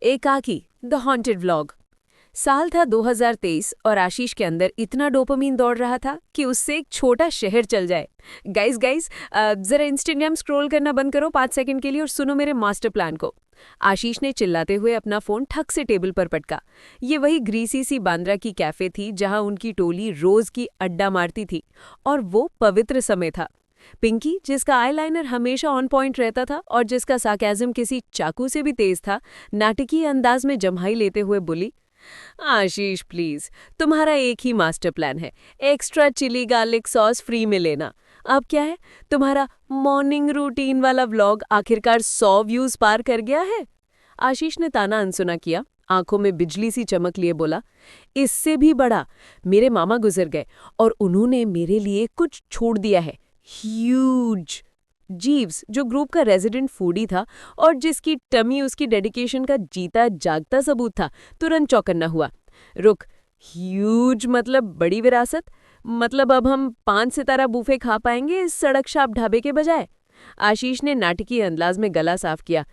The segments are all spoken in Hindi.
एकाकी द हॉन्टेड व्लॉग। साल था 2023 और आशीष के अंदर इतना डोपामीन दौड़ रहा था कि उससे एक छोटा शहर चल जाए। गाइस जरा इंस्टाग्राम स्क्रॉल करना बंद करो 5 सेकंड के लिए और सुनो मेरे मास्टर प्लान को। आशीष ने चिल्लाते हुए अपना फोन ठक से टेबल पर पटका। ये वही ग्रीसी सी बांद्रा की कैफे थी जहां उनकी टोली रोज की अड्डा मारती थी, और वो पवित्र समय था। पिंकी, जिसका आईलाइनर हमेशा ऑन पॉइंट रहता था और जिसका सार्केज्म किसी चाकू से भी तेज था, नाटकीय अंदाज में जम्हाई लेते हुए बोली, आशीष प्लीज, तुम्हारा एक ही मास्टर प्लान है, extra chilli garlic sauce free में लेना। अब क्या है, तुम्हारा मॉर्निंग रूटीन वाला व्लॉग आखिरकार 100 व्यूज पार कर गया है। आशीष ने ताना अनसुना किया, आंखों में बिजली सी चमक लिए बोला, इससे भी बड़ा, मेरे मामा गुजर गए और उन्होंने मेरे लिए कुछ छोड़ दिया है, ह्यूज। जीव्स, जो ग्रुप का रेजिडेंट फूडी था और जिसकी टमी उसकी डेडिकेशन का जीता जागता सबूत था, तुरंत चौकन्ना हुआ। रुक, ह्यूज मतलब बड़ी विरासत? मतलब अब हम 5 सितारा बूफे खा पाएंगे इस सड़क शाप ढाबे के बजाय? आशीष ने नाटकीय अंदाज में गला साफ किया।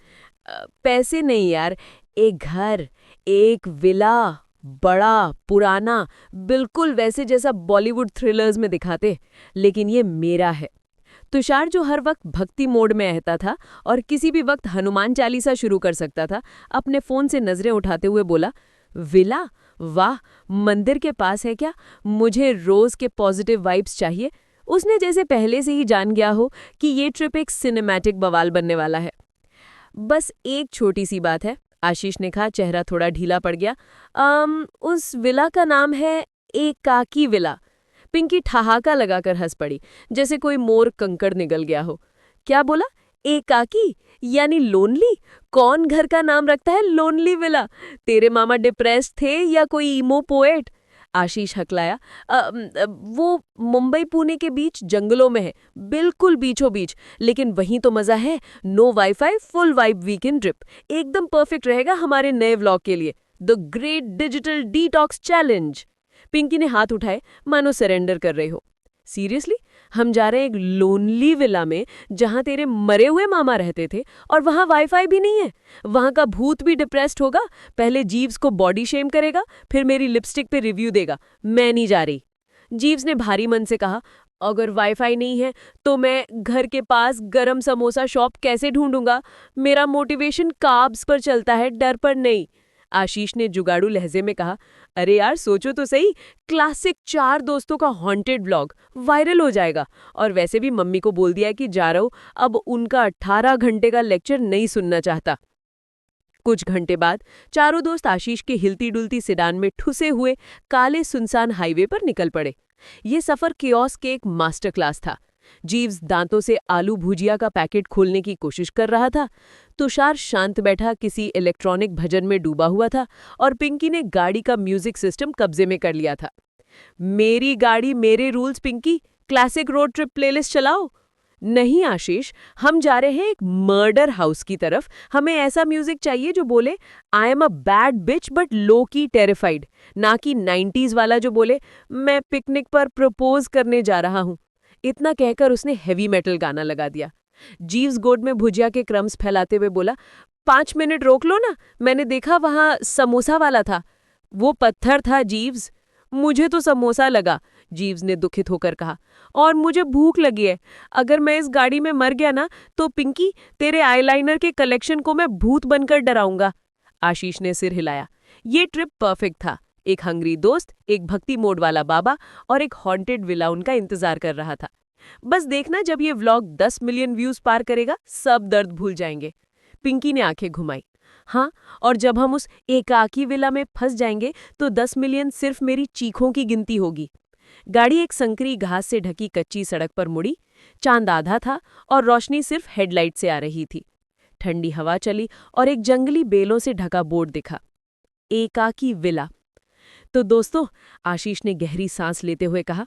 पैसे नहीं यार, एक घर, एक विला, बड़ा पुराना, बिल्कुल वैसे जैसा बॉलीवुड थ्रिलर्स में दिखाते, लेकिन ये मेरा है। तुषार, जो हर वक्त भक्ति मोड में रहता था और किसी भी वक्त हनुमान चालीसा शुरू कर सकता था, अपने फोन से नजरें उठाते हुए बोला, विला? वाह, मंदिर के पास है क्या? मुझे रोज के पॉजिटिव वाइब्स चाहिए। उसने जैसे पहले से ही जान गया हो कि ये ट्रिप एक सिनेमैटिक बवाल बनने वाला है। बस एक छोटी सी बात है, आशीष ने कहा, चेहरा थोड़ा ढीला पड़ गया। उस विला का नाम है एकाकी विला। पिंकी ठहाका लगाकर हंस पड़ी, जैसे कोई मोर कंकड़ निगल गया हो। क्या बोला? एकाकी यानी लोनली? कौन घर का नाम रखता है लोनली विला? तेरे मामा डिप्रेस्ड थे या कोई ईमो पोएट? आशीष हकलाया। वो मुंबई पुणे के बीच जंगलों में है, बिल्कुल बीचों बीच, लेकिन वहीं तो मजा है। No WiFi, full vibe weekend trip, एकदम परफेक्ट रहेगा हमारे नए व्लॉग के लिए, the great digital detox challenge. Pinky ने हाथ उठाए, मानो सरेंडर कर रहे हो। सीरियसली? हम जा रहे हैं एक लोनली विला में जहां तेरे मरे हुए मामा रहते थे, और वहां वाईफाई भी नहीं है? वहां का भूत भी डिप्रेस्ड होगा, पहले जीव्स को बॉडी शेम करेगा, फिर मेरी लिपस्टिक पे रिव्यू देगा। मैं नहीं जा रही। जीव्स ने भारी मन से कहा, अगर वाईफाई नहीं है तो मैं घर के पास गरम समोसा शॉप कैसे ढूंढूंगा? मेरा मोटिवेशन कार्ब्स पर चलता है, डर पर नहीं। आशीष ने जुगाड़ू लहजे में कहा, अरे यार सोचो तो सही, क्लासिक 4 दोस्तों का हॉन्टेड व्लॉग वायरल हो जाएगा। और वैसे भी मम्मी को बोल दिया है कि जा रहा हूं, अब उनका 18 घंटे का लेक्चर नहीं सुनना चाहता। कुछ घंटे बाद चारों दोस्त आशीष के हिलती डुलती सिडान में ठुसे हुए काले सुनसान हाईवे पर निकल पड़े। ये सफर कियोस्क के एक मास्टर क्लास था। जीव्स दांतों से आलू भुजिया का पैकेट खोलने की कोशिश कर रहा था, तुषार शांत बैठा किसी इलेक्ट्रॉनिक भजन में डूबा हुआ था, और पिंकी ने गाड़ी का म्यूजिक सिस्टम कब्जे में कर लिया था। मेरी गाड़ी मेरे rules Pinky, classic road trip playlist चलाओ। नहीं आशीष, हम जा रहे हैं एक मर्डर हाउस की तरफ। हमें ऐसा म्यूजिक चाहिए जो बोले, I am a bad bitch but low key terrified, ना कि 90s वाला जो बोले, मैं पिकनिक पर प्रपोज करने जा रहा हूं। इतना कहकर उसने हेवी मेटल गाना लगा दिया। जीव्स गोद में भुजिया के क्रम्स फैलाते हुए बोला, 5 मिनट रोक लो ना, मैंने देखा वहां समोसा वाला था। वो पत्थर था जीव्स, मुझे तो समोसा लगा, जीव्स ने दुखित होकर कहा। और मुझे भूख लगी है। अगर मैं इस गाड़ी में मर गया ना, तो पिंकी, तेरे आईलाइनर के कलेक्शन को मैं भूत बनकर डराऊंगा। आशीष ने सिर हिलाया। ये ट्रिप परफेक्ट था। एक हंग्री दोस्त, एक भक्ति मोड वाला बाबा और एक हॉन्टेड विला उनका इंतजार कर रहा था। बस देखना, जब ये व्लॉग 10 मिलियन व्यूज पार करेगा, सब दर्द भूल जाएंगे। पिंकी ने आंखें घुमाई। हाँ, और जब हम उस एकाकी विला में फंस जाएंगे तो 10 मिलियन सिर्फ मेरी चीखों की गिनती होगी। गाड़ी एक संकरी घास से ढकी कच्ची सड़क पर मुड़ी। चांद आधा था और रोशनी सिर्फ हेडलाइट से आ रही थी। ठंडी हवा चली और एक जंगली बेलों से ढका बोर्ड दिखा, एकाकी विला। तो दोस्तों, आशीष ने गहरी सांस लेते हुए कहा,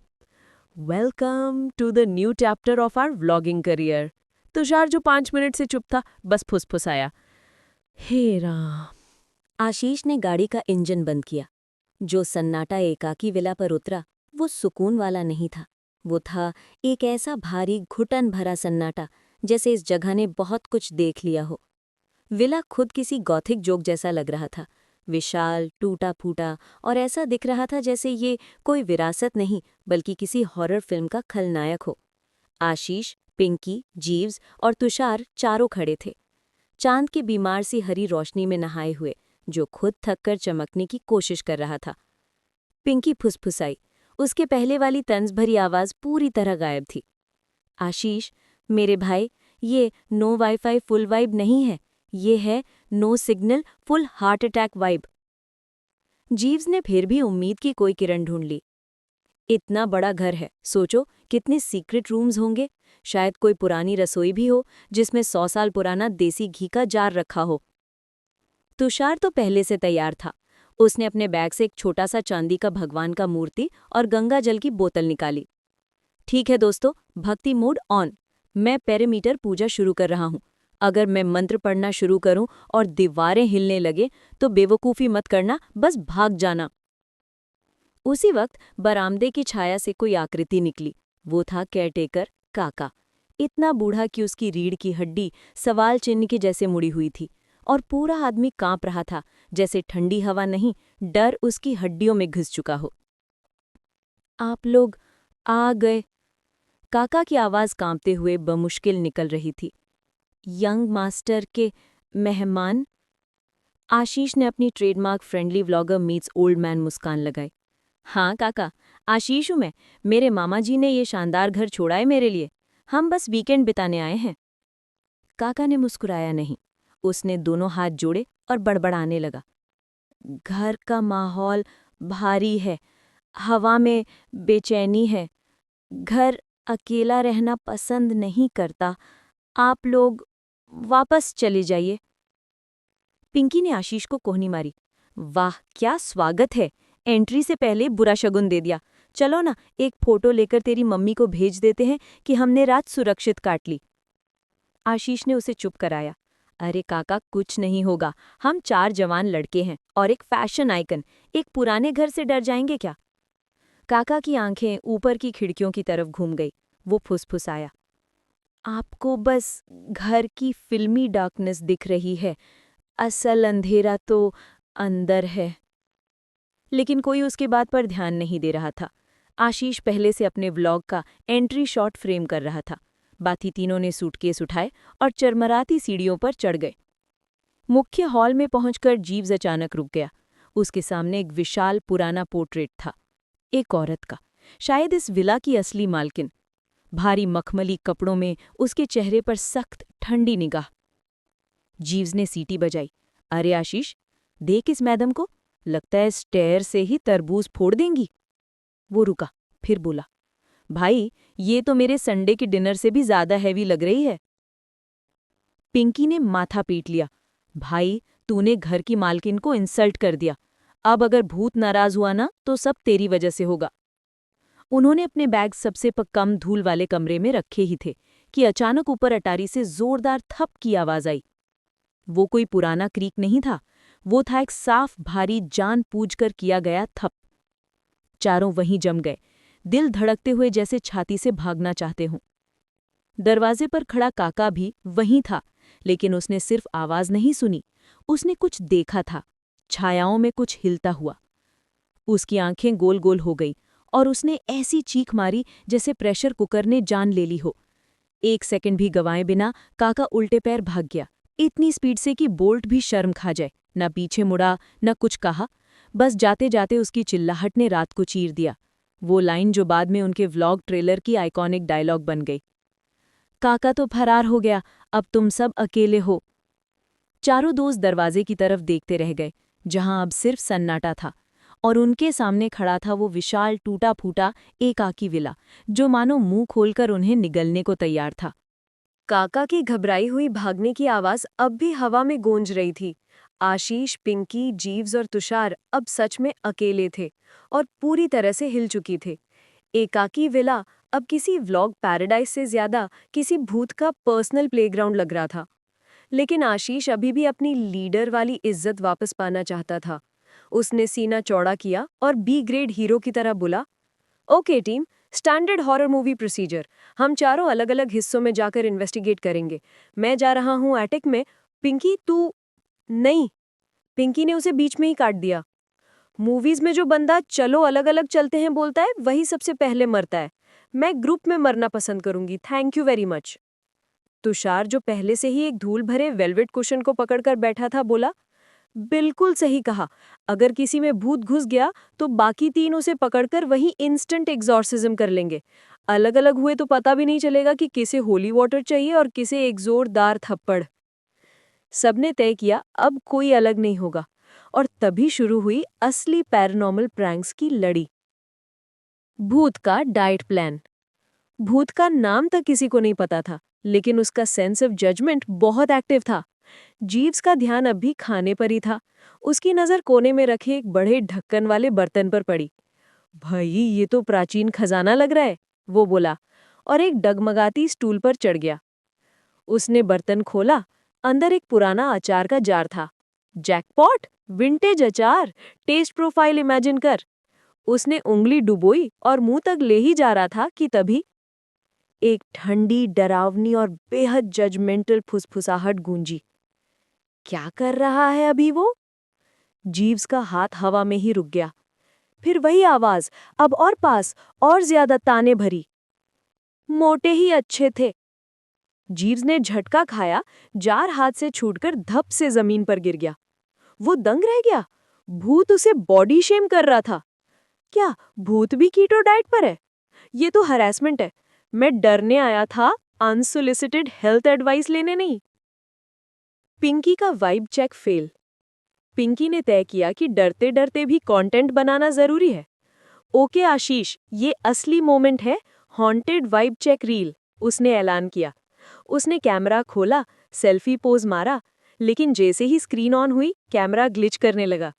welcome to the new chapter of our vlogging career. Tushar, जो 5 मिनट से चुप था, बस फुसफुसाया, हे राम। आशीष ने गाड़ी का इंजन बंद किया। जो सन्नाटा एकाकी विला पर उतरा, वो सुकून वाला नहीं था। वो था एक ऐसा भारी घुटन भरा सन्नाटा, जैसे इस जगह ने बहुत कुछ देख लिया हो। विला खुद किसी गॉथिक जोक जैसा लग रहा था, विशाल, टूटा फूटा, और ऐसा दिख रहा था जैसे ये कोई विरासत नहीं बल्कि किसी हॉरर फिल्म का खलनायक हो। आशीष, पिंकी, जीव्स और तुषार चारों खड़े थे, चांद की बीमार सी हरी रोशनी में नहाए हुए, जो खुद थककर चमकने की कोशिश कर रहा था। पिंकी फुसफुसाई, उसके पहले वाली तंज भरी आवाज पूरी तरह गायब थी। आशीष, मेरे भाई, ये नो वाईफाई फुल वाइब नहीं है, ये है no signal full heart attack vibe. Jeeves ने फिर भी उम्मीद की कोई किरण ढूंढ ली। इतना बड़ा घर है, सोचो कितने सीक्रेट रूम्स होंगे, शायद कोई पुरानी रसोई भी हो जिसमें 100 साल पुराना देसी घी का जार रखा हो। तुषार तो पहले से तैयार था। उसने अपने बैग से एक छोटा सा चांदी का भगवान का मूर्ति और गंगा जल की बोतल निकाली। ठीक है दोस्तों, भक्ति मोड ऑन। मैं पेरीमीटर पूजा शुरू कर रहा हूँ। अगर मैं मंत्र पढ़ना शुरू करूं और दीवारें हिलने लगे तो बेवकूफ़ी मत करना, बस भाग जाना। उसी वक्त बरामदे की छाया से कोई आकृति निकली। वो था केयरटेकर काका, इतना बूढ़ा कि उसकी रीढ़ की हड्डी सवाल चिन्ह के जैसे मुड़ी हुई थी और पूरा आदमी कांप रहा था, जैसे ठंडी हवा नहीं, डर उसकी हड्डियों में घुस चुका हो। आप लोग आ गए। काका की आवाज कांपते हुए बमुश्किल निकल रही थी। यंग मास्टर के मेहमान? आशीष ने अपनी trademark friendly vlogger meets old man मुस्कान लगाई। हाँ काका, आशीष हूँ मैं। मेरे मामा जी ने ये शानदार घर छोड़ा है मेरे लिए। हम बस वीकेंड बिताने आए हैं। काका ने मुस्कुराया नहीं। उसने दोनों हाथ जोड़े और बड़बड़ाने लगा। घर का माहौल भारी है, हवा में बेचैनी है। घर अकेला रहना पसंद नहीं करता। आप लोग वापस चले जाइए। पिंकी ने आशीष को कोहनी मारी। वाह, क्या स्वागत है! एंट्री से पहले बुरा शगुन दे दिया। चलो ना, एक फोटो लेकर तेरी मम्मी को भेज देते हैं कि हमने रात सुरक्षित काट ली। आशीष ने उसे चुप कराया। अरे काका, कुछ नहीं होगा। हम 4 जवान लड़के हैं और एक फैशन आइकन। एक पुराने घर से डर जाएंगे क्या? काका की आंखें ऊपर की खिड़कियों की तरफ घूम गई। वो फुसफुसाया। आपको बस घर की फिल्मी डार्कनेस दिख रही है, असल अंधेरा तो अंदर है। लेकिन कोई उसकी बात पर ध्यान नहीं दे रहा था। आशीष पहले से अपने व्लॉग का एंट्री शॉट फ्रेम कर रहा था। बाकी तीनों ने सूटकेस उठाए और चरमराती सीढ़ियों पर चढ़ गए। मुख्य हॉल में पहुंचकर जीव्स अचानक रुक गया। उसके सामने एक विशाल पुराना पोर्ट्रेट था, एक औरत का, शायद इस विला की असली मालकिन। भारी मखमली कपड़ों में उसके चेहरे पर सख्त ठंडी निगाह। जीव्स ने सीटी बजाई। अरे आशीष, देख इस मैडम को, लगता है स्टेयर से ही तरबूज फोड़ देंगी। वो रुका, फिर बोला, भाई ये तो मेरे संडे के डिनर से भी ज्यादा हैवी लग रही है। पिंकी ने माथा पीट लिया। भाई, तूने घर की मालकिन को इंसल्ट कर दिया। अब अगर भूत नाराज हुआ ना तो सब तेरी वजह से होगा। उन्होंने अपने बैग सबसे कम धूल वाले कमरे में रखे ही थे कि अचानक ऊपर अटारी से जोरदार थप की आवाज आई। वो कोई पुराना क्रीक नहीं था, वो था एक साफ भारी जान पूछकर किया गया थप। चारों वहीं जम गए, दिल धड़कते हुए जैसे छाती से भागना चाहते हों। दरवाजे पर खड़ा काका भी वहीं था, लेकिन उसने सिर्फ आवाज नहीं सुनी, उसने कुछ देखा था, छायाओं में कुछ हिलता हुआ। उसकी आंखें गोल गोल हो गई और उसने ऐसी चीख मारी जैसे प्रेशर कुकर ने जान ले ली हो। 1 सेकंड भी गंवाए बिना काका उल्टे पैर भाग गया, इतनी स्पीड से कि बोल्ट भी शर्म खा जाए। न पीछे मुड़ा, न कुछ कहा, बस जाते जाते उसकी चिल्लाहट ने रात को चीर दिया। वो लाइन जो बाद में उनके व्लॉग ट्रेलर की आइकॉनिक डायलॉग बन गई। काका तो फरार हो गया, अब तुम सब अकेले हो। चारों दोस्त दरवाजे की तरफ देखते रह गए, जहां अब सिर्फ सन्नाटा था, और उनके सामने खड़ा था वो विशाल टूटा फूटा एकाकी विला, जो मानो मुंह खोलकर उन्हें निगलने को तैयार था। काका की घबराई हुई भागने की आवाज अब भी हवा में गूंज रही थी। आशीष, पिंकी, जीव्स और तुषार अब सच में अकेले थे और पूरी तरह से हिल चुकी थे। एकाकी विला अब किसी व्लॉग पैराडाइज से ज्यादा किसी भूत का पर्सनल प्लेग्राउंड लग रहा था। लेकिन आशीष अभी भी अपनी लीडर वाली इज्जत वापस पाना चाहता था। उसने सीना चौड़ा किया और बी ग्रेड हीरो की तरह बोला, okay team, standard horror movie procedure. हम चारों अलग अलग हिस्सों में जाकर इन्वेस्टिगेट करेंगे। मैं जा रहा हूँ एटिक में पिंकी तू। नहीं, पिंकी ने उसे बीच में ही काट दिया। मूवीज में जो बंदा चलो अलग अलग चलते हैं बोलता है वही सबसे पहले मरता है। मैं ग्रुप में मरना पसंद करूंगी, thank you very much. Tushar जो पहले से ही एक धूल भरे वेलवेट कुशन को पकड़कर बैठा था बोला, बिल्कुल सही कहा। अगर किसी में भूत घुस गया तो बाकी तीन उसे पकड़कर वही इंस्टेंट एग्जॉर्सिज्म कर लेंगे। अलग अलग हुए तो पता भी नहीं चलेगा कि किसे होली वाटर चाहिए और किसे एक जोरदार थप्पड़। सबने तय किया अब कोई अलग नहीं होगा, और तभी शुरू हुई असली पैरानॉर्मल प्रैंक्स की लड़ी। भूत का डाइट प्लान। भूत का नाम तक किसी को नहीं पता था, लेकिन उसका सेंस ऑफ जजमेंट बहुत एक्टिव था। जीव्स का ध्यान अब भी खाने पर ही था। उसकी नजर कोने में रखे एक बड़े ढक्कन वाले बर्तन पर पड़ी। भाई ये तो प्राचीन खजाना लग रहा है, वो बोला, और एक डगमगाती स्टूल पर चढ़ गया। उसने बर्तन खोला, अंदर एक पुराना अचार का जार था। जैकपॉट, विंटेज अचार, टेस्ट प्रोफाइल इमेजिन कर। उसने उंगली डुबोई और मुंह तक ले ही जा रहा था कि तभी एक ठंडी, डरावनी और बेहद जजमेंटल फुसफुसाहट गूंजी। क्या कर रहा है अभी वो? जीव्स का हाथ हवा में ही रुक गया। फिर वही आवाज, अब और पास, और ज्यादा ताने भरी। मोटे ही अच्छे थे। जीव्स ने झटका खाया, जार हाथ से छूटकर धप से जमीन पर गिर गया। वो दंग रह गया। भूत उसे बॉडी शेम कर रहा था। क्या भूत भी कीटो डाइट पर है? ये तो हरासमेंट है। मैं डरने आया था, अनसोलिसिटेड हेल्थ एडवाइस लेने नहीं। पिंकी का वाइब चेक फेल। पिंकी ने तय किया कि डरते डरते भी कंटेंट बनाना जरूरी है। ओके आशीष, ये असली मोमेंट है, हॉन्टेड वाइब चेक रील, उसने ऐलान किया। उसने कैमरा खोला, सेल्फी पोज मारा, लेकिन जैसे ही स्क्रीन ऑन हुई कैमरा ग्लिच करने लगा।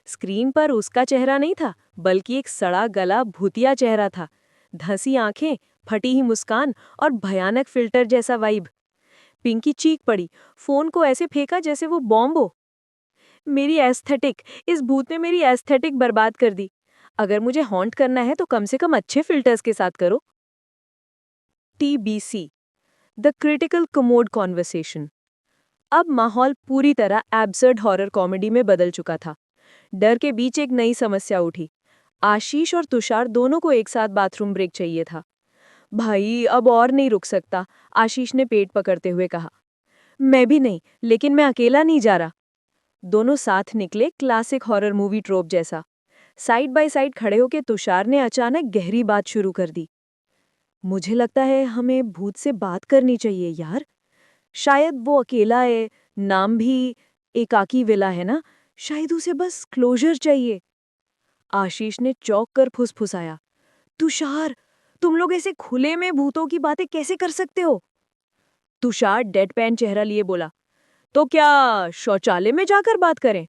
स्क्रीन पर उसका चेहरा नहीं था, बल्कि एक सड़ा गला भूतिया चेहरा था। धंसी आंखें, फटी ही मुस्कान और भयानक फिल्टर जैसा वाइब। पिंकी चीख पड़ी, फोन को ऐसे फेंका जैसे वो बॉम्ब हो। मेरी एस्थेटिक, इस भूत ने मेरी एस्थेटिक बर्बाद कर दी। अगर मुझे हॉन्ट करना है तो कम से कम अच्छे फिल्टर्स के साथ करो। TBC, the critical commode conversation. अब माहौल पूरी तरह एब्सर्ड हॉरर कॉमेडी में बदल चुका था। डर के बीच एक नई समस्या उठी। आशीष और तुषार दोनों को एक साथ बाथरूम ब्रेक चाहिए था। भाई अब और नहीं रुक सकता, आशीष ने पेट पकड़ते हुए कहा। मैं भी नहीं, लेकिन मैं अकेला नहीं जा रहा। दोनों साथ निकले, क्लासिक हॉरर मूवी ट्रोप जैसा। साइड बाय साइड खड़े होकर तुषार ने अचानक गहरी बात शुरू कर दी। मुझे लगता है हमें भूत से बात करनी चाहिए यार। शायद वो अकेला है, नाम भी एकाकी विला है ना, शायद उसे बस क्लोजर चाहिए। आशीष ने चौंक कर फुसफुसाया, तुषार, तुम लोग ऐसे खुले में भूतों की बातें कैसे कर सकते हो? तुषार डेडपैन चेहरा लिए बोला, तो क्या शौचालय में जाकर बात करें?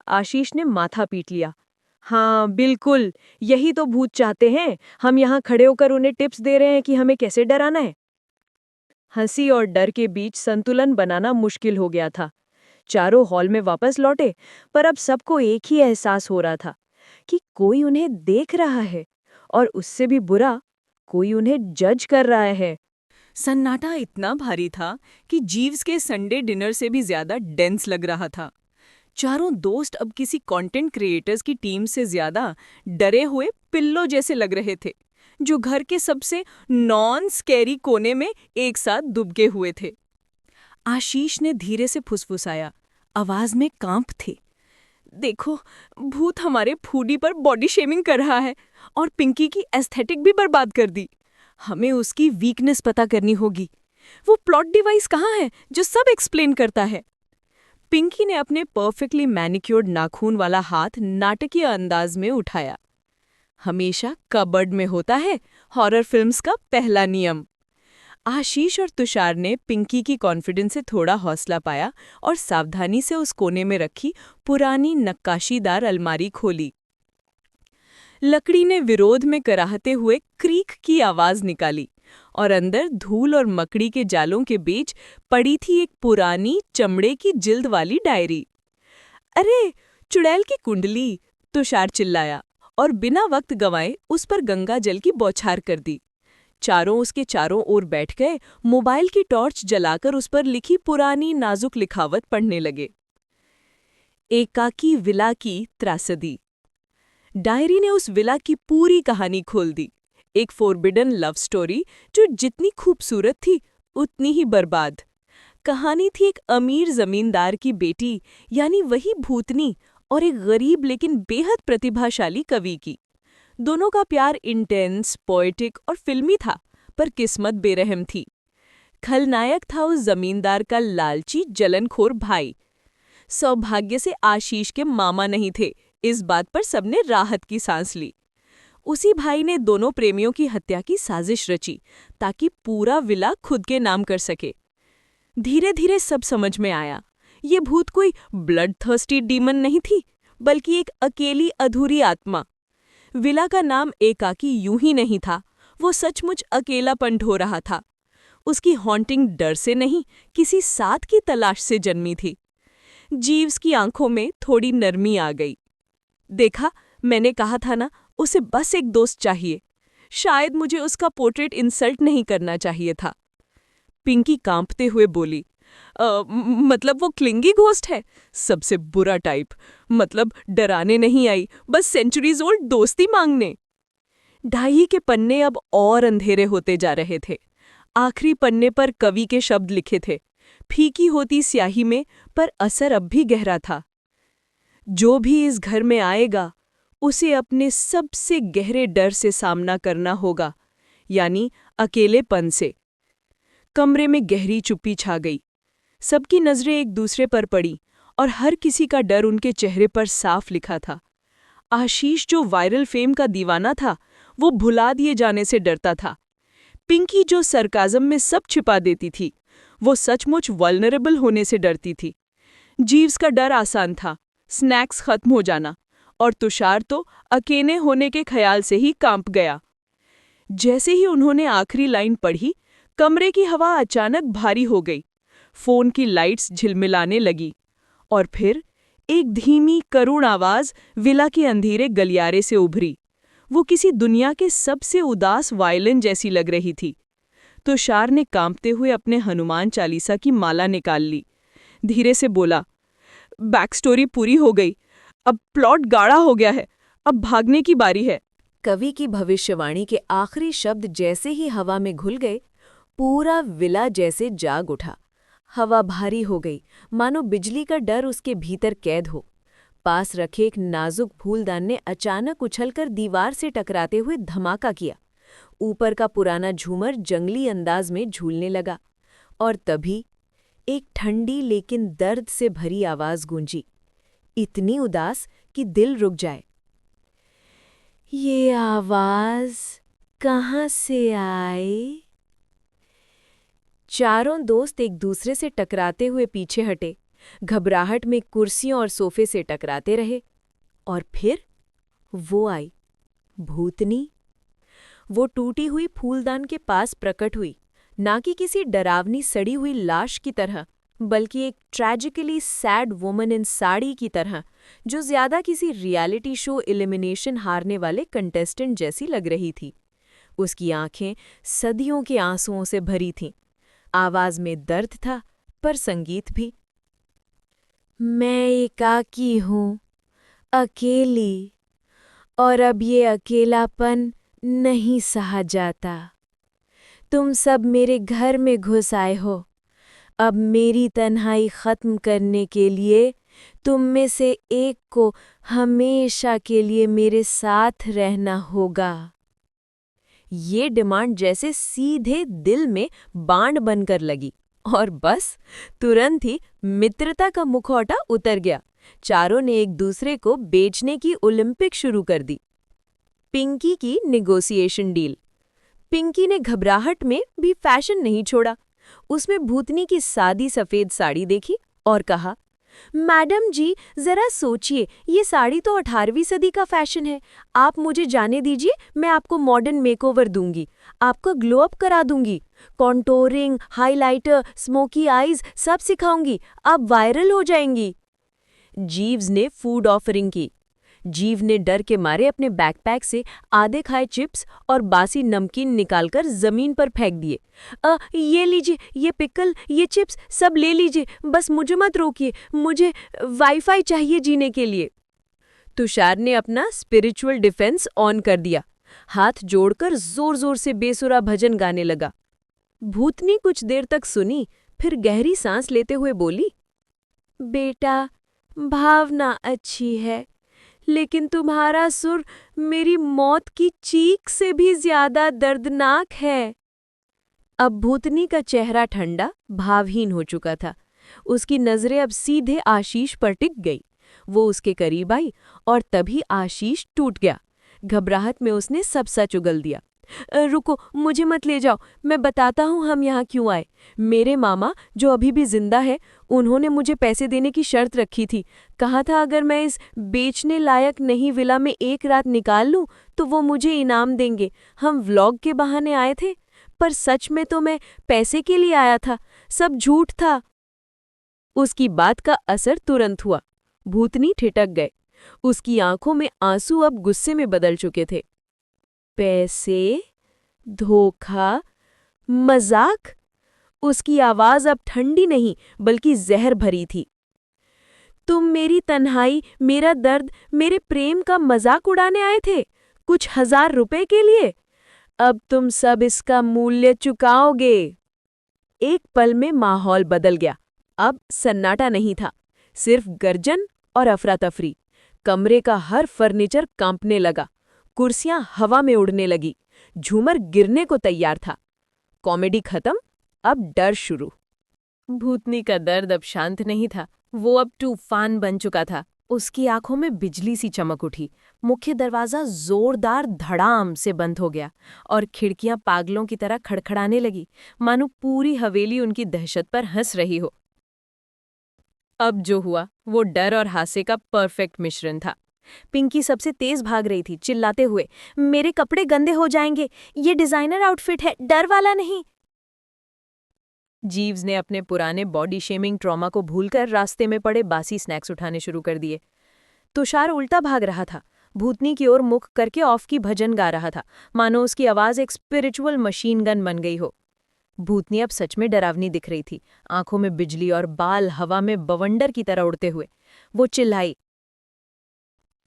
आशीष ने माथा पीट लिया। हाँ बिल्कुल, यही तो भूत चाहते हैं। हम यहाँ खड़े होकर उन्हें टिप्स दे रहे हैं कि हमें कैसे डराना है। हंसी और डर के बीच संतुलन बनाना मुश्किल हो गया था। चारों हॉल में वापस लौटे, पर अब सबको एक ही एहसास हो रहा था कि कोई उन्हें देख रहा है, और उससे भी बुरा, कोई उन्हें जज कर रहा है। सन्नाटा इतना भारी था कि जीव्स के संडे डिनर से भी ज्यादा डेंस लग रहा था। चारों दोस्त अब किसी कंटेंट क्रिएटर्स की टीम से ज्यादा डरे हुए पिल्लों जैसे लग रहे थे, जो घर के सबसे नॉन स्कैरी कोने में एक साथ दुबके हुए थे। आशीष ने धीरे से फुसफुसाया, आवाज में कांप थे। देखो, भूत हमारे फूडी पर बॉडी शेमिंग कर रहा है और पिंकी की एस्थेटिक भी बर्बाद कर दी। हमें उसकी वीकनेस पता करनी होगी। वो प्लॉट डिवाइस कहाँ है जो सब एक्सप्लेन करता है? पिंकी ने अपने परफेक्टली मैनिक्योर्ड नाखून वाला हाथ नाटकीय अंदाज में उठाया। हमेशा कबर्ड में होता है हॉरर फिल्म्स का पहला नियम। आशीष और तुषार ने पिंकी की कॉन्फिडेंस से थोड़ा हौसला पाया और सावधानी से उस कोने में रखी पुरानी नक्काशीदार अलमारी खोली। लकड़ी ने विरोध में कराहते हुए क्रीक की आवाज निकाली, और अंदर धूल और मकड़ी के जालों के बीच पड़ी थी एक पुरानी चमड़े की जिल्द वाली डायरी। अरे, चुड़ैल की कुंडली! तुषार चिल्लाया और बिना वक्त गंवाए उस पर गंगा जल की बौछार कर दी। चारों उसके चारों ओर बैठ गए, मोबाइल की टॉर्च जलाकर उस पर लिखी पुरानी नाजुक लिखावट पढ़ने लगे। एकाकी विला की त्रासदी। डायरी ने उस विला की पूरी कहानी खोल दी। एक फोरबिडन लव स्टोरी जो जितनी खूबसूरत थी उतनी ही बर्बाद। कहानी थी एक अमीर जमींदार की बेटी यानी वही भूतनी और एक गरीब लेकिन बेहद प्रतिभाशाली कवि की। दोनों का प्यार इंटेंस, पोएटिक और फिल्मी था, पर किस्मत बेरहम थी। खलनायक था उस जमींदार का लालची जलनखोर भाई। सौभाग्य से आशीष के मामा नहीं थे, इस बात पर सबने राहत की सांस ली। उसी भाई ने दोनों प्रेमियों की हत्या की साजिश रची ताकि पूरा विला खुद के नाम कर सके। धीरे धीरे सब समझ में आया, ये भूत कोई ब्लड थर्स्टी डीमन नहीं थी, बल्कि एक अकेली अधूरी आत्मा। विला का नाम एकाकी यूं ही नहीं था, वो सचमुच अकेलापन ढो रहा था। उसकी हॉन्टिंग डर से नहीं, किसी साथ की तलाश से जन्मी थी। जीव्स की आंखों में थोड़ी नरमी आ गई। देखा, मैंने कहा था ना, उसे बस एक दोस्त चाहिए। शायद मुझे उसका पोर्ट्रेट इंसल्ट नहीं करना चाहिए था। पिंकी कांपते हुए बोली, मतलब वो क्लिंगी घोस्ट है, सबसे बुरा टाइप। मतलब डराने नहीं आई, बस सेंचुरीज ओल्ड दोस्ती मांगने। डायरी के पन्ने अब और अंधेरे होते जा रहे थे। आखिरी पन्ने पर कवि के शब्द लिखे थे, फीकी होती स्याही में, पर असर अब भी गहरा था। जो भी इस घर में आएगा उसे अपने सबसे गहरे डर से सामना करना होगा, यानी अकेलेपन से। कमरे में गहरी चुप्पी छा गई। सबकी नजरें एक दूसरे पर पड़ी और हर किसी का डर उनके चेहरे पर साफ लिखा था। आशीष जो वायरल फेम का दीवाना था, वो भुला दिए जाने से डरता था। पिंकी जो सरकाज़म में सब छिपा देती थी, वो सचमुच वल्नरेबल होने से डरती थी। जीव्स का डर आसान था, स्नैक्स खत्म हो जाना, और तुषार तो अकेले होने के ख्याल से ही कांप गया। जैसे ही उन्होंने आखिरी लाइन पढ़ी, कमरे की हवा अचानक भारी हो गई। फोन की लाइट्स झिलमिलाने लगी और फिर एक धीमी करुण आवाज विला के अंधेरे गलियारे से उभरी। वो किसी दुनिया के सबसे उदास वायलिन जैसी लग रही थी। तुषार ने कांपते हुए अपने हनुमान चालीसा की माला निकाल ली। धीरे से बोला, बैक स्टोरी पूरी हो गई, अब प्लॉट गाढ़ा हो गया है, अब भागने की बारी है। कवि की भविष्यवाणी के आखिरी शब्द जैसे ही हवा में घुल गए, पूरा विला जैसे जाग उठा। हवा भारी हो गई, मानो बिजली का डर उसके भीतर कैद हो। पास रखे एक नाजुक फूलदान ने अचानक उछलकर दीवार से टकराते हुए धमाका किया। ऊपर का पुराना झूमर जंगली अंदाज में झूलने लगा, और तभी एक ठंडी लेकिन दर्द से भरी आवाज गूंजी, इतनी उदास कि दिल रुक जाए। ये आवाज कहाँ से आई? चारों दोस्त एक दूसरे से टकराते हुए पीछे हटे, घबराहट में कुर्सियों और सोफे से टकराते रहे। और फिर वो आई, भूतनी। वो टूटी हुई फूलदान के पास प्रकट हुई, ना कि किसी डरावनी सड़ी हुई लाश की तरह, बल्कि एक tragically sad woman in sari की तरह, जो ज्यादा किसी रियलिटी शो एलिमिनेशन हारने वाले कंटेस्टेंट जैसी लग रही थी। उसकी आंखें सदियों के आंसुओं से भरी थीं। आवाज में दर्द था, पर संगीत भी। मैं एकाकी हूँ, अकेली, और अब ये अकेलापन नहीं सहा जाता। तुम सब मेरे घर में घुस आए हो। अब मेरी तन्हाई खत्म करने के लिए तुम में से एक को हमेशा के लिए मेरे साथ रहना होगा। ये डिमांड जैसे सीधे दिल में बाण बनकर लगी, और बस तुरंत ही मित्रता का मुखौटा उतर गया। चारों ने एक दूसरे को बेचने की ओलंपिक शुरू कर दी। पिंकी की निगोसिएशन डील। पिंकी ने घबराहट में भी फैशन नहीं छोड़ा। उसमें भूतनी की सादी सफेद साड़ी देखी और कहा, मैडम जी, जरा सोचिए, ये साड़ी तो 18वीं सदी का फैशन है। आप मुझे जाने दीजिए, मैं आपको मॉडर्न मेकओवर दूंगी, आपका ग्लो अप करा दूंगी, कॉन्टोरिंग, हाइलाइटर, स्मोकी आईज सब सिखाऊंगी, आप वायरल हो जाएंगी। जीव्स ने फूड ऑफरिंग की, जीव ने डर के मारे अपने बैकपैक से आधे खाए चिप्स और बासी नमकीन निकालकर जमीन पर फेंक दिए। ये लीजिए, ये पिकल, ये चिप्स सब ले लीजिए, बस मुझे मत रोकिए, मुझे वाईफाई चाहिए जीने के लिए। तुषार ने अपना स्पिरिचुअल डिफेंस ऑन कर दिया, हाथ जोड़कर जोर जोर से बेसुरा भजन गाने लगा। भूतनी कुछ देर तक सुनी, फिर गहरी सांस लेते हुए बोली, बेटा, भावना अच्छी है, लेकिन तुम्हारा सुर मेरी मौत की चीख से भी ज्यादा दर्दनाक है। अब भूतनी का चेहरा ठंडा, भावहीन हो चुका था। उसकी नजरें अब सीधे आशीष पर टिक गई। वो उसके करीब आई और तभी आशीष टूट गया। घबराहट में उसने सब सच उगल दिया। रुको, मुझे मत ले जाओ, मैं बताता हूँ हम यहाँ क्यों आए। मेरे मामा, जो अभी भी जिंदा है, उन्होंने मुझे पैसे देने की शर्त रखी थी। कहा था अगर मैं इस बेचने लायक नहीं विला में एक रात निकाल लूँ तो वो मुझे इनाम देंगे। हम व्लॉग के बहाने आए थे, पर सच में तो मैं पैसे के लिए आया था। सब झूठ था। उसकी बात का असर तुरंत हुआ। भूतनी ठिठक गए। उसकी आंखों में आंसू अब गुस्से में बदल चुके थे। पैसे, धोखा, मजाक। उसकी आवाज अब ठंडी नहीं बल्कि जहर भरी थी। तुम मेरी तन्हाई, मेरा दर्द, मेरे प्रेम का मजाक उड़ाने आए थे, कुछ 1000 रुपए के लिए। अब तुम सब इसका मूल्य चुकाओगे। एक पल में माहौल बदल गया। अब सन्नाटा नहीं था, सिर्फ गर्जन और अफरा-तफरी। कमरे का हर फर्नीचर कांपने लगा, कुर्सियां हवा में उड़ने लगी, झूमर गिरने को तैयार था। कॉमेडी खत्म, अब डर शुरू। भूतनी का दर्द अब शांत नहीं था, वो अब तूफान बन चुका था। उसकी आंखों में बिजली सी चमक उठी। मुख्य दरवाजा जोरदार धड़ाम से बंद हो गया और खिड़कियां पागलों की तरह खड़खड़ाने लगी, मानो पूरी हवेली उनकी दहशत पर हंस रही हो। अब जो हुआ वो डर और हास्य का परफेक्ट मिश्रण था। पिंकी सबसे तेज भाग रही थी, चिल्लाते हुए, मेरे कपड़े गंदे हो जाएंगे, ये डिजाइनर आउटफिट है, डर वाला नहीं। जीव्स ने अपने पुराने बॉडी शेमिंग ट्रॉमा को भूलकर रास्ते में पड़े बासी स्नैक्स उठाने शुरू कर दिए। तुषार उल्टा भाग रहा था, भूतनी की ओर मुख करके ऑफ की भजन गा रहा था, मानो उसकी आवाज एक स्पिरिचुअल मशीन गन बन गई हो। भूतनी अब सच में डरावनी दिख रही थी, आंखों में बिजली और बाल हवा में बवंडर की तरह उड़ते हुए। वो चिल्लाई,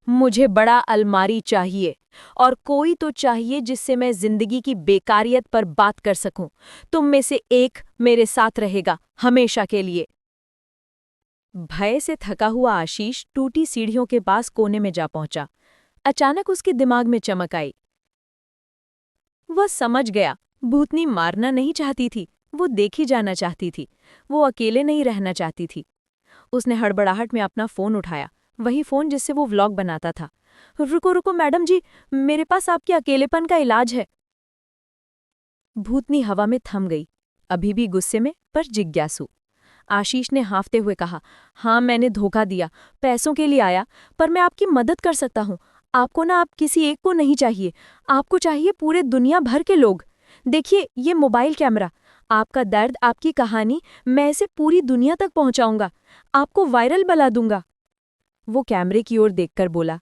मुझे बड़ा अलमारी चाहिए, और कोई तो चाहिए जिससे मैं जिंदगी की बेकारियत पर बात कर सकूं। तुम में से एक मेरे साथ रहेगा हमेशा के लिए। भय से थका हुआ आशीष टूटी सीढ़ियों के पास कोने में जा पहुंचा। अचानक उसके दिमाग में चमक आई। वह समझ गया, भूतनी मारना नहीं चाहती थी, वो देखी जाना चाहती थी। वो अकेले नहीं रहना चाहती थी। उसने हड़बड़ाहट में अपना फोन उठाया, वही फोन जिससे वो व्लॉग बनाता था। रुको रुको मैडम जी, मेरे पास आपके अकेलेपन का इलाज है। भूतनी हवा में थम गई, अभी भी गुस्से में पर जिज्ञासु। आशीष ने हाँफते हुए कहा, हाँ मैंने धोखा दिया, पैसों के लिए आया, पर मैं आपकी मदद कर सकता हूँ। आपको ना आप किसी एक को नहीं चाहिए, आपको चाहिए पूरे दुनिया भर के लोग। देखिए ये मोबाइल कैमरा, आपका दर्द, आपकी कहानी, मैं इसे पूरी दुनिया तक पहुंचाऊंगा, आपको वायरल बना दूंगा। वो कैमरे की ओर देखकर बोला,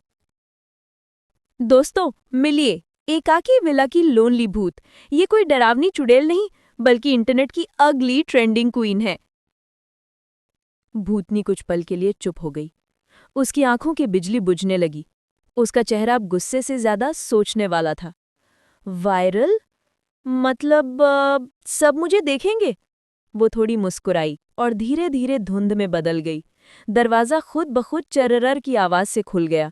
दोस्तों मिलिए, एकाकी विला की लोनली भूत। ये कोई डरावनी चुड़ैल नहीं, बल्कि इंटरनेट की अगली ट्रेंडिंग क्वीन है। भूतनी कुछ पल के लिए चुप हो गई। उसकी आंखों की बिजली बुझने लगी। उसका चेहरा अब गुस्से से ज्यादा सोचने वाला था। वायरल? मतलब सब मुझे देखेंगे? वो थोड़ी मुस्कुराई और धीरे धीरे धुंध में बदल गई। दरवाजा खुद ब खुद चररर की आवाज से खुल गया।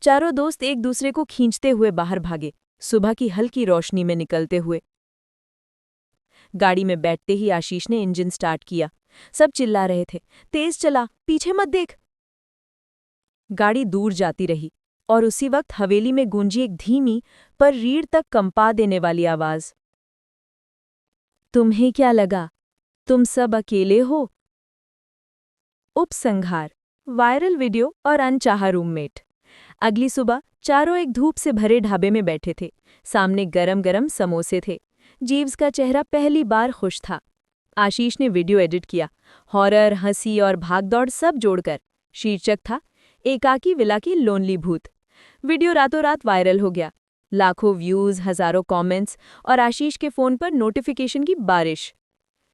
चारों दोस्त एक दूसरे को खींचते हुए बाहर भागे, सुबह की हल्की रोशनी में निकलते हुए। गाड़ी में बैठते ही आशीष ने इंजन स्टार्ट किया। सब चिल्ला रहे थे, तेज चला, पीछे मत देख। गाड़ी दूर जाती रही और उसी वक्त हवेली में गूंजी एक धीमी पर रीढ़ तक कंपा देने वाली आवाज, तुम्हें क्या लगा, तुम सब अकेले हो? उपसंहार, वायरल वीडियो और अनचाहा रूममेट। अगली सुबह चारों एक धूप से भरे ढाबे में बैठे थे। सामने गरम गरम समोसे थे। जीव्स का चेहरा पहली बार खुश था। आशीष ने वीडियो एडिट किया, हॉरर, हंसी और भागदौड़ सब जोड़कर। शीर्षक था, एकाकी विला की लोनली भूत। वीडियो रातों रात वायरल हो गया। लाखों व्यूज, हजारों कमेंट्स और आशीष के फोन पर नोटिफिकेशन की बारिश।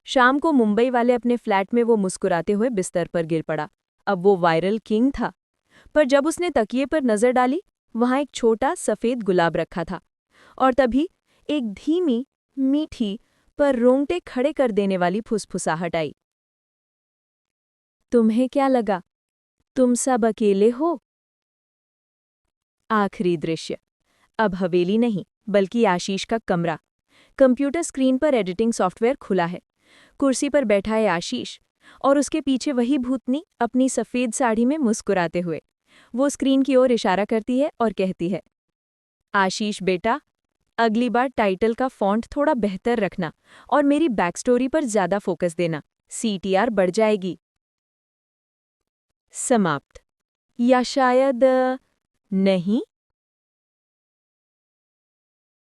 शाम को मुंबई वाले अपने फ्लैट में वो मुस्कुराते हुए बिस्तर पर गिर पड़ा। अब वो वायरल किंग था। पर जब उसने तकिए पर नजर डाली, वहां एक छोटा सफेद गुलाब रखा था। और तभी एक धीमी, मीठी पर रोंगटे खड़े कर देने वाली फुसफुसाहट आई। तुम्हें क्या लगा? तुम सब अकेले हो? आखिरी दृश्य। अब हवेली नहीं, बल्कि आशीष का कमरा। कंप्यूटर स्क्रीन पर एडिटिंग सॉफ्टवेयर खुला है। कुर्सी पर बैठा है आशीष, और उसके पीछे वही भूतनी अपनी सफेद साड़ी में मुस्कुराते हुए। वो स्क्रीन की ओर इशारा करती है और कहती है, आशीष बेटा, अगली बार टाइटल का फॉन्ट थोड़ा बेहतर रखना और मेरी बैक स्टोरी पर ज्यादा फोकस देना, CTR बढ़ जाएगी। समाप्त। या शायद नहीं।